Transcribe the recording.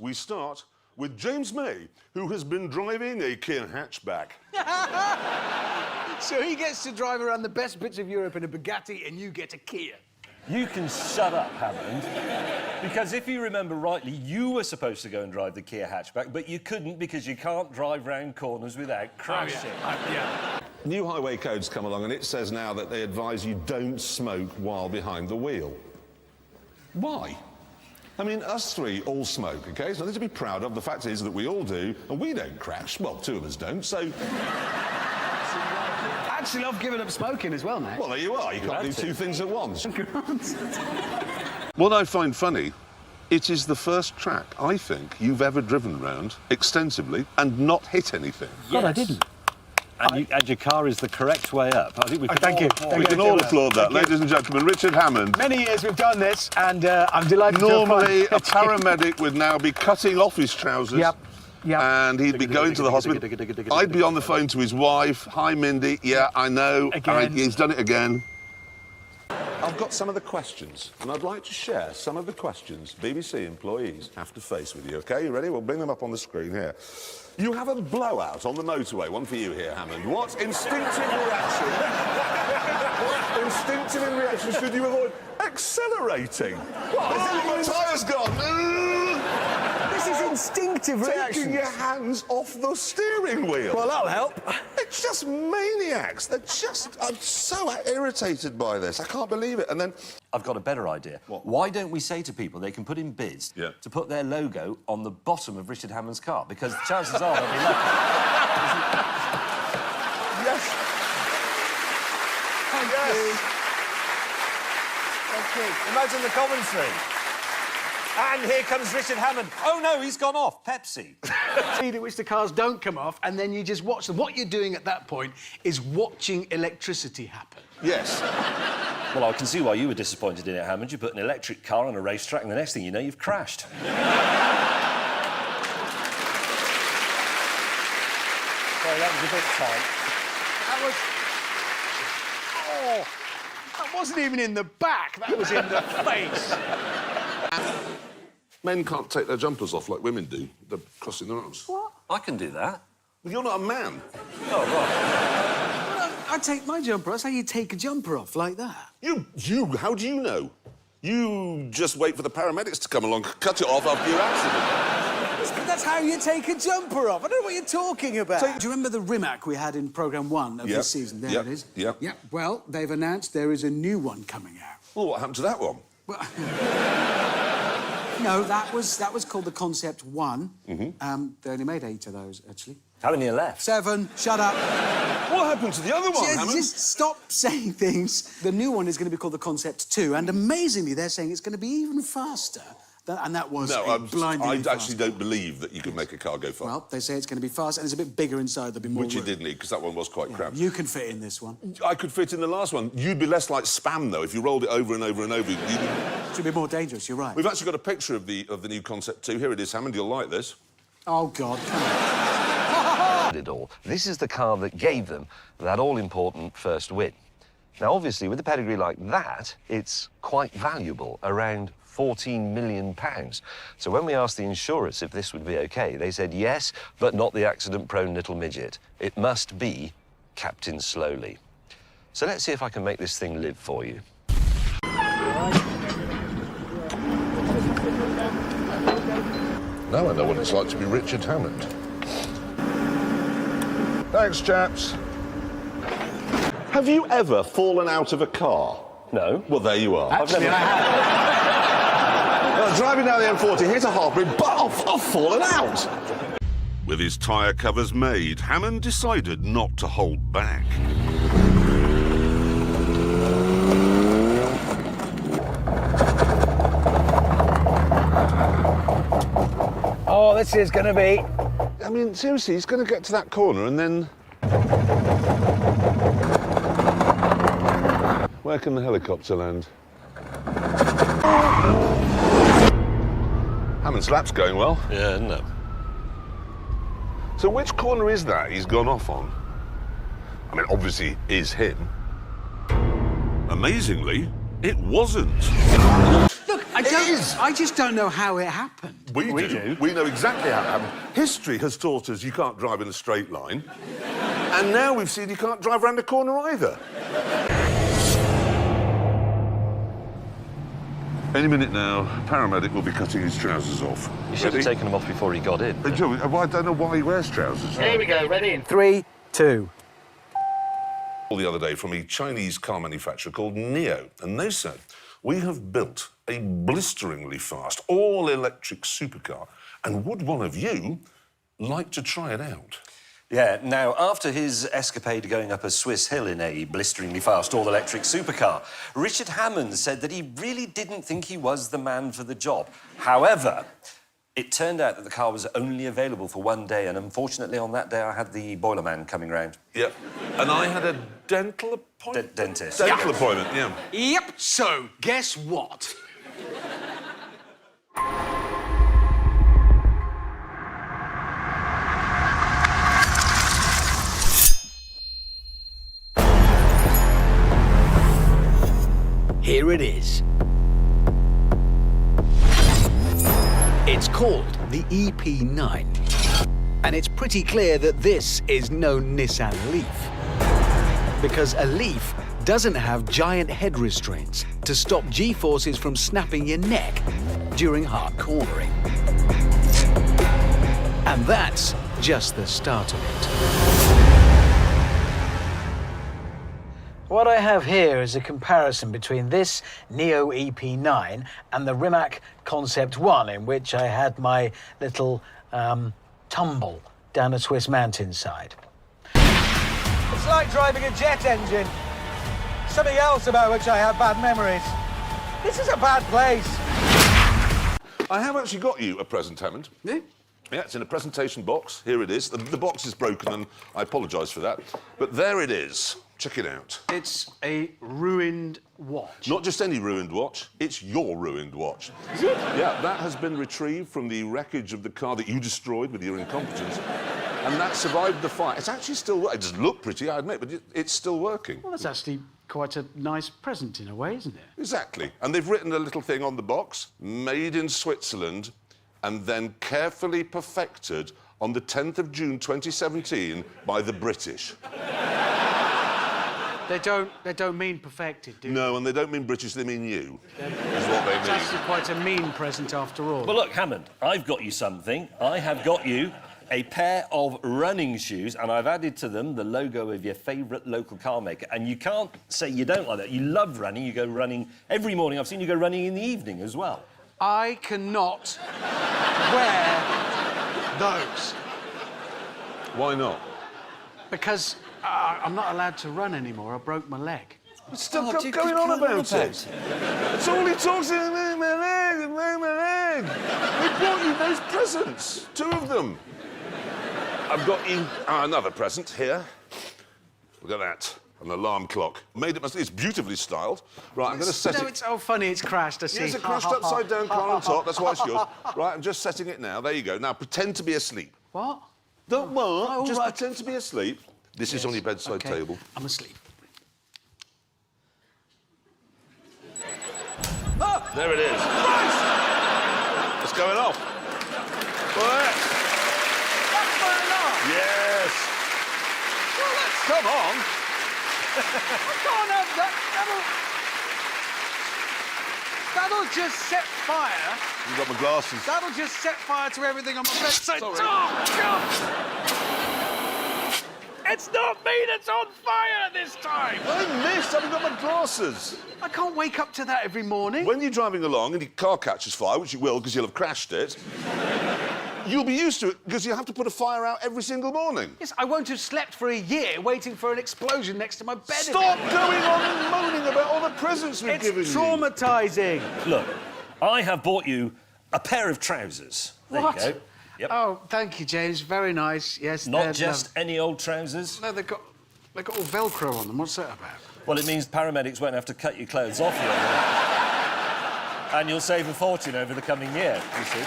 we start with James May, who has been driving a Kia hatchback. So he gets to drive around the best bits of Europe in a Bugatti and you get a Kia. You can shut up, Hammond. Because if you remember rightly, you were supposed to go and drive the Kia hatchback, but you couldn't because you can't drive round corners without crashing. Yeah. New highway codes come along and it says now that they advise you don't smoke while behind the wheel. Why? I mean, us three all smoke, OK? There's nothing to be proud of. The fact is that we all do, and we don't crash. Well, two of us don't, so... I actually love giving up smoking as well, mate. Well, there you are. You can't do two things at once. Grant. What I find funny, it is the first track, I think, you've ever driven round extensively and not hit anything. God, I didn't. And your car is the correct way up. I think we can Thank you. We can all applaud that. Ladies and gentlemen, Richard Hammond. Many years we've done this, and I'm delighted Normally, to a paramedic would now be cutting off his trousers. Yep. And he'd be going to the hospital. I'd be on the phone to his wife. Hi, Mindy. Yeah, I know. Again. He's done it again. I've got some of the questions, and I'd like to share some of the questions BBC employees have to face with you, OK? You ready? We'll bring them up on the screen here. You have a blowout on the motorway. One for you here, Hammond. What instinctive reaction... what instinctive reaction should you avoid? Accelerating. What? My tyre's gone. This is instinctive reaction. Taking your hands off the steering wheel. Well, that'll help. They're just maniacs. They're just... I'm so irritated by this. I can't believe it. And then... I've got a better idea. What? Why don't we say to people they can put in bids to put their logo on the bottom of Richard Hammond's car? Because chances are they'll be lucky. Yes. Thank you. Imagine the commentary. And here comes Richard Hammond. Oh, no, he's gone off. Pepsi. Speed at which the cars don't come off, and then you just watch them. What you're doing at that point is watching electricity happen. Yes. Well, I can see why you were disappointed in it, Hammond. You put an electric car on a racetrack, and the next thing you know, you've crashed. Sorry, that was a bit tight. That wasn't even in the back. That was in the face. Men can't take their jumpers off like women do. They're crossing their arms. What? I can do that. Well, you're not a man. Oh, right. Well, I take my jumper off. That's how you take a jumper off, like that. You, how do you know? You just wait for the paramedics to come along, cut it off after your accident. That's how you take a jumper off. I don't know what you're talking about. Do you remember the Rimac we had in programme 1 of this season? There it is. Yep. Yeah. Well, they've announced there is a new one coming out. Well, what happened to that one? Well, no, that was called the Concept 1. They only made 8 of those, actually. How many are left? 7. Shut up. What happened to the other one, Hammond? Just stop saying things. The new one is going to be called the Concept 2, and amazingly, they're saying it's going to be even faster. And that was blindingly fast. I actually don't believe that you can make a car go fast. Well, they say it's going to be fast, and it's a bit bigger inside. There'll be more Which you room. did need, because that one was quite cramped. You can fit in this one. I could fit in the last one. You'd be less like Spam, though, if you rolled it over and over and over. It should be more dangerous, you're right. We've actually got a picture of the new Concept 2. Here it is, Hammond. You'll like this. Oh, God, come on. It all. This is the car that gave them that all-important first win. Now, obviously, with a pedigree like that, it's quite valuable, around £14 million. So when we asked the insurers if this would be OK, they said yes, but not the accident-prone little midget. It must be Captain Slowly. So let's see if I can make this thing live for you. Now I know what it's like to be Richard Hammond. Thanks, chaps. Have you ever fallen out of a car? No. Well, there you are. Actually, I have. Well, driving down the M40, hit a half-bridge, but I've fallen out. With his tyre covers made, Hammond decided not to hold back. Oh, this is going to be... I mean, seriously, he's going to get to that corner and then... Where can the helicopter land? Hammond's lap's going well. Yeah, isn't it? So which corner is that he's gone off on? I mean, obviously, is him. Amazingly, it wasn't. Look, I just don't know how it happened. We do. We know exactly how it happened. History has taught us you can't drive in a straight line. And now we've seen you can't drive round a corner either. Any minute now, paramedic will be cutting his trousers off. You should have taken them off before he got in. Well, I don't know why he wears trousers. Here we go, ready in 3, 2. The other day from a Chinese car manufacturer called NIO, and they said, we have built a blisteringly fast, all-electric supercar, and would one of you like to try it out? Yeah, now, after his escapade going up a Swiss hill in a blisteringly fast all-electric supercar, Richard Hammond said that he really didn't think he was the man for the job. However, it turned out that the car was only available for one day, and unfortunately on that day I had the boiler man coming round. Yep. And I had a dental appointment? Dentist. Dental appointment, yeah. Yep. So, guess what? Here it is. It's called the EP9. And it's pretty clear that this is no Nissan Leaf. Because a Leaf doesn't have giant head restraints to stop G-forces from snapping your neck during hard cornering. And that's just the start of it. What I have here is a comparison between this Neo EP9 and the Rimac Concept 1, in which I had my little tumble down a Swiss mountainside. It's like driving a jet engine. Something else about which I have bad memories. This is a bad place. I have actually got you a present, Hammond. Yeah? Yeah, it's in a presentation box. Here it is. The box is broken, and I apologise for that. But there it is. Check it out. It's a ruined watch. Not just any ruined watch, it's your ruined watch. Is it? Yeah, that has been retrieved from the wreckage of the car that you destroyed with your incompetence. And that survived the fire. It's actually still working. It doesn't look pretty, I admit, but it's still working. Well, that's actually quite a nice present in a way, isn't it? Exactly. And they've written a little thing on the box, made in Switzerland, and then carefully perfected on the 10th of June 2017 by the British. They don't mean perfected, do they? No, and they don't mean British, they mean you, is what they It's mean. actually quite a mean present after all. Well, look, Hammond, I've got you something. I have got you a pair of running shoes, and I've added to them the logo of your favourite local car maker. And you can't say you don't like that. You love running. You go running every morning. I've seen you go running in the evening as well. I cannot wear those. Why not? Because I'm not allowed to run anymore. I broke my leg. What's still going on about it? It's all he talks about. My leg. We brought you those presents, 2 of them. I've got you another present here. Look at that, an alarm clock. Made it. It's beautifully styled. Right, I'm going to set it. No, it's oh funny. It's crashed. I see. It's a crashed upside down car on top. That's why it's yours. Right, I'm just setting it now. There you go. Now pretend to be asleep. What? Don't worry. Oh, just right. pretend to be asleep. This is on your bedside Okay. table. I'm asleep. There it is. It's going off. What? That's my alarm. Yes. Well, that's... Come on. I can't have that. That'll just set fire. You've got my glasses. That'll just set fire to everything on my bedside. Sorry. Oh, God! It's not me that's on fire this time. I missed. I haven't got my glasses. I can't wake up to that every morning. When you're driving along and your car catches fire, which you will because you'll have crashed it, you'll be used to it because you have to put a fire out every single morning. Yes, I won't have slept for a year waiting for an explosion next to my bed. Stop going on and moaning about all the presents we've given It's you. traumatising. Look, I have bought you a pair of trousers. There What? you go. Yep. Oh, thank you, James. Very nice. Yes, Not they're just any old trousers. No, they've got all Velcro on them. What's that about? Well, it means paramedics won't have to cut your clothes off you. And you'll save a fortune over the coming year, you see.